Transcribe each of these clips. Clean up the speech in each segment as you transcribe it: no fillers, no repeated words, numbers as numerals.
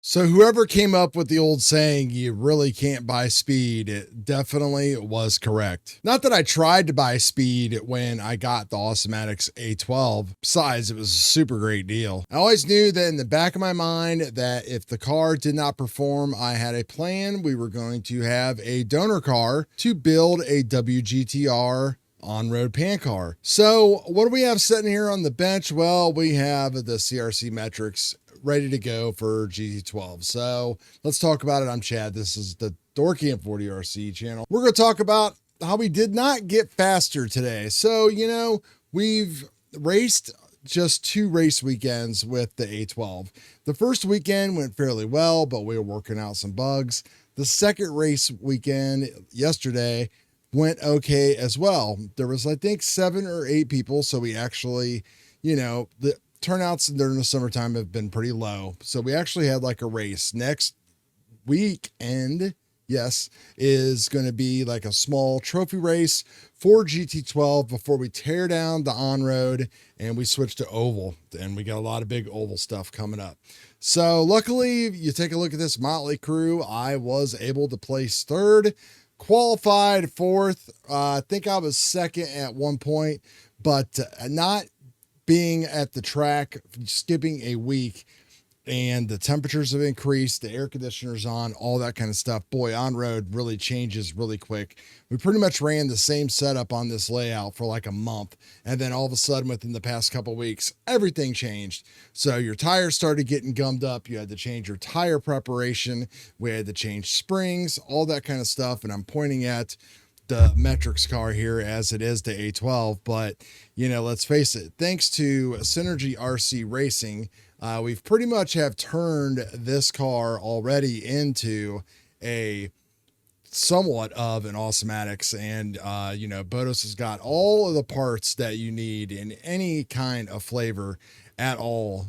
So whoever came up with the old saying, you really can't buy speed, it definitely was correct. Not that I tried to buy speed when I got the Awesomatics A12. Besides, it was a super great deal. I always knew that in the back of my mind that if the car did not perform, I had a plan. We were going to have a donor car to build a WGTR on-road pan car. So what do we have sitting here on the bench? Well, we have the CRC Metricks ready to go for GT12. So let's talk about it. I'm Chad. This is the Dorky and 40RC channel. We're going to talk about how we did not get faster today. So, you know, we've raced just 2 race weekends with the A12. The first weekend went fairly well, but we were working out some bugs. The second race weekend yesterday went okay as well. There was, I think, 7 or 8 people. So we actually, you know, the turnouts during the summertime have been pretty low. So we actually had like a race. Next weekend, yes, is going to be like a small trophy race for GT12 before we tear down the on-road and we switch to oval. And we got a lot of big oval stuff coming up. So luckily, you take a look at this motley crew. I was able to place 3rd, qualified 4th. I think I was 2nd at one point, but not being at the track, skipping a week, and the temperatures have increased, the air conditioner's on, all that kind of stuff. Boy, on road really changes really quick. We pretty much ran the same setup on this layout for like a month. And then all of a sudden within the past couple weeks, everything changed. So your tires started getting gummed up. You had to change your tire preparation. We had to change springs, all that kind of stuff. And I'm pointing at the Metricks car here as it is the A12, but you know, let's face it, thanks to Synergy RC Racing, we've pretty much have turned this car already into a somewhat of an Awesomatics. And you know, Bodos has got all of the parts that you need in any kind of flavor at all,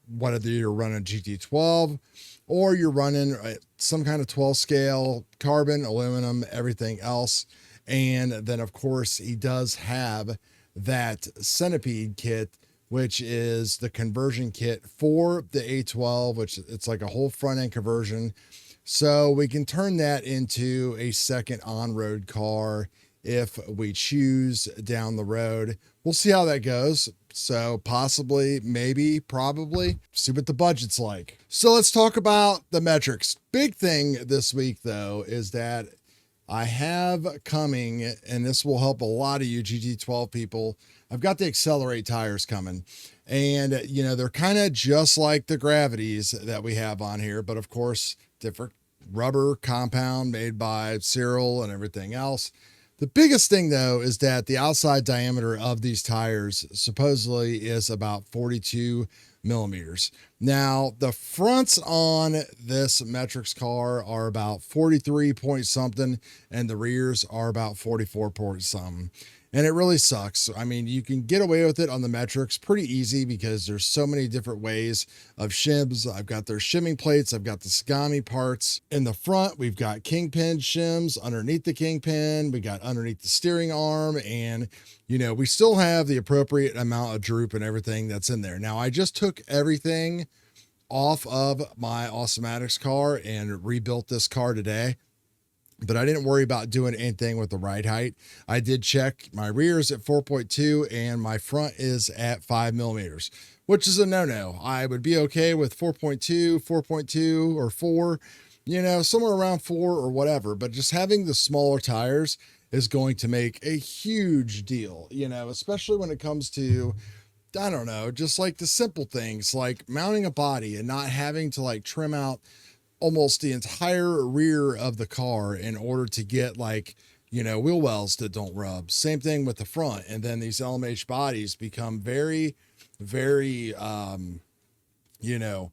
whether you're running GT12 or you're running some kind of 12 scale, carbon, aluminum, everything else. And then of course he does have that Centipede kit, which is the conversion kit for the A12, which it's like a whole front end conversion. So we can turn that into a second on-road car if we choose down the road. We'll see how that goes. So possibly, maybe, probably, see what the budget's like. So let's talk about the Metricks. Big thing this week though is that I have coming, and this will help a lot of you GT12 people, I've got the Accelerate tires coming. And you know, they're kind of just like the Gravities that we have on here, but of course different rubber compound made by Cyril and everything else. The biggest thing though is that the outside diameter of these tires supposedly is about 42 millimeters. Now the fronts on this Metricks car are about 43 point something and the rears are about 44 point something. And it really sucks. I mean, you can get away with it on the Metricks pretty easy because there's so many different ways of shims. I've got their shimming plates. I've got the Sagami parts in the front. We've got kingpin shims underneath the kingpin. We got underneath the steering arm, and you know, we still have the appropriate amount of droop and everything that's in there. Now I just took everything off of my Awesomatics car and rebuilt this car today. But I didn't worry about doing anything with the ride height. I did check my rears at 4.2 and my front is at 5 millimeters, which is a no-no. I would be okay with 4.2, 4.2 or 4, you know, somewhere around 4 or whatever. But just having the smaller tires is going to make a huge deal, you know, especially when it comes to, I don't know, just like the simple things like mounting a body and not having to like trim out almost the entire rear of the car in order to get like, you know, wheel wells that don't rub. Same thing with the front. And then these LMH bodies become very, very, you know,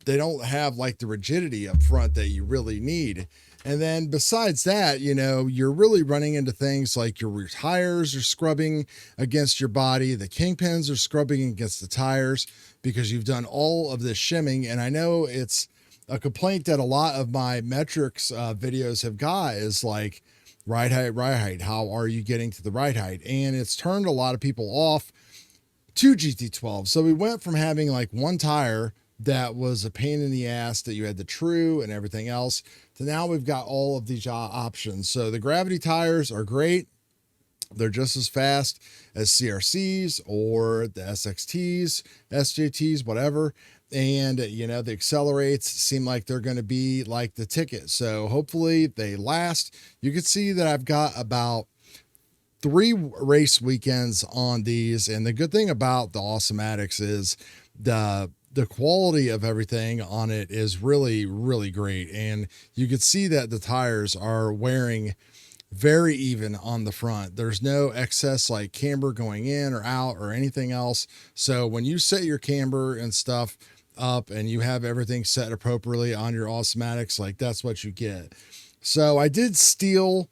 they don't have like the rigidity up front that you really need. And then besides that, you know, you're really running into things like your rear tires are scrubbing against your body. The kingpins are scrubbing against the tires because you've done all of this shimming. And I know it's a complaint that a lot of my Metricks videos have got is like ride height. How are you getting to the ride height? And it's turned a lot of people off to GT12. So we went from having like one tire that was a pain in the ass that you had the true and everything else. So now we've got all of these options. So the gravity tires are great. They're just as fast as CRCs or the SXTs, SJTs, whatever. And, you know, the accelerates seem like they're going to be like the ticket. So hopefully they last. You can see that I've got about 3 race weekends on these. And the good thing about the Awesomatics is the quality of everything on it is really, really great. And you can see that the tires are wearing very even on the front. There's no excess like camber going in or out or anything else. So when you set your camber and stuff up and you have everything set appropriately on your Awesomatics, like that's what you get. So I did steal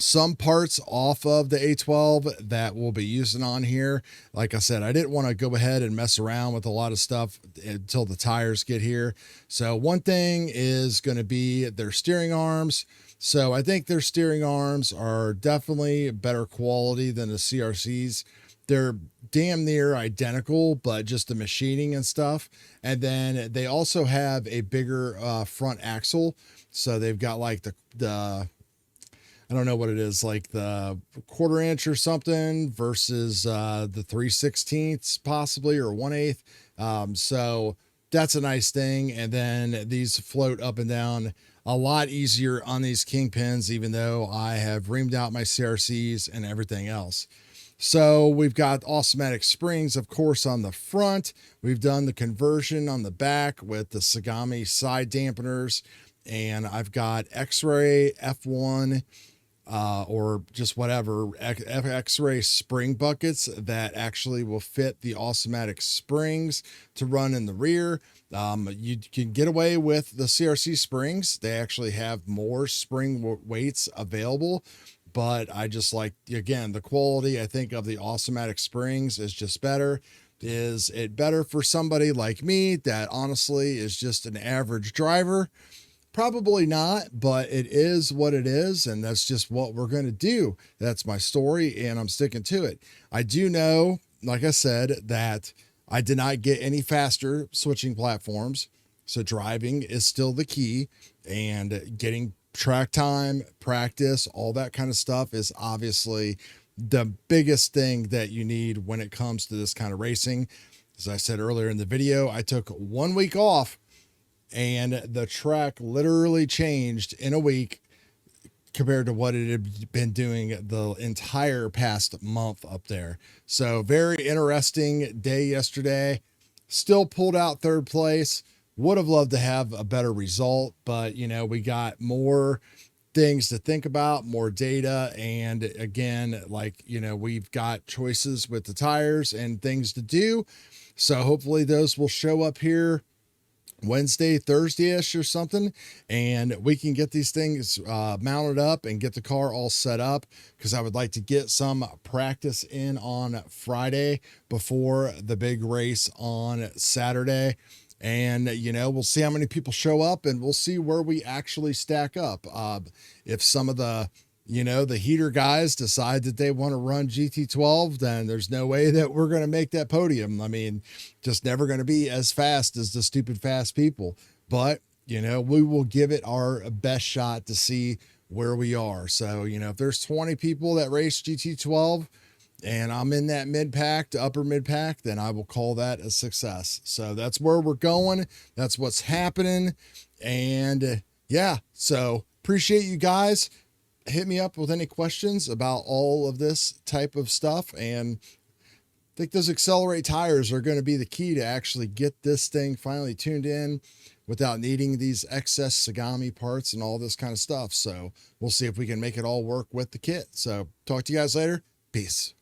some parts off of the A12 that we'll be using on here. Like I said, I didn't want to go ahead and mess around with a lot of stuff until the tires get here. So one thing is going to be their steering arms. So I think their steering arms are definitely better quality than the CRCs. They're damn near identical, but just the machining and stuff. And then they also have a bigger front axle. So they've got like the I don't know what it is, like the 1/4 inch or something versus the 3/16 possibly, or 1/8. So that's a nice thing. And then these float up and down a lot easier on these kingpins, even though I have reamed out my CRCs and everything else. So we've got Awesomatics springs, of course, on the front. We've done the conversion on the back with the Sagami side dampeners. And I've got X-Ray F1 or just whatever X-Ray spring buckets that actually will fit the Awesomatics springs to run in the rear. You can get away with the CRC springs. They actually have more spring weights available, but I just like, again, the quality, I think, of the Awesomatics springs is just better. Is it better for somebody like me that honestly is just an average driver? Probably not, but it is what it is, and that's just what we're going to do. That's my story, and I'm sticking to it. I do know, like I said, that I did not get any faster switching platforms, so driving is still the key, and getting track time, practice, all that kind of stuff is obviously the biggest thing that you need when it comes to this kind of racing. As I said earlier in the video, I took 1 week off, and the track literally changed in a week compared to what it had been doing the entire past month up there. So very interesting day yesterday. Still pulled out 3rd place. Would have loved to have a better result, but you know, we got more things to think about, more data. And again, like, you know, we've got choices with the tires and things to do. So hopefully those will show up here Wednesday, Thursday-ish or something, and we can get these things mounted up and get the car all set up, because I would like to get some practice in on Friday before the big race on Saturday. And, you know, we'll see how many people show up, and we'll see where we actually stack up. If some of the, you know, the heater guys decide that they want to run GT12, then there's no way that we're going to make that podium. I mean, just never going to be as fast as the stupid fast people. But, you know, we will give it our best shot to see where we are. So, you know, if there's 20 people that race GT12 and I'm in that mid-pack to upper mid-pack, then I will call that a success. So that's where we're going. That's what's happening. And yeah, so appreciate you guys. Hit me up with any questions about all of this type of stuff. And I think those accelerate tires are going to be the key to actually get this thing finally tuned in without needing these excess Sagami parts and all this kind of stuff. So we'll see if we can make it all work with the kit. So talk to you guys later. Peace.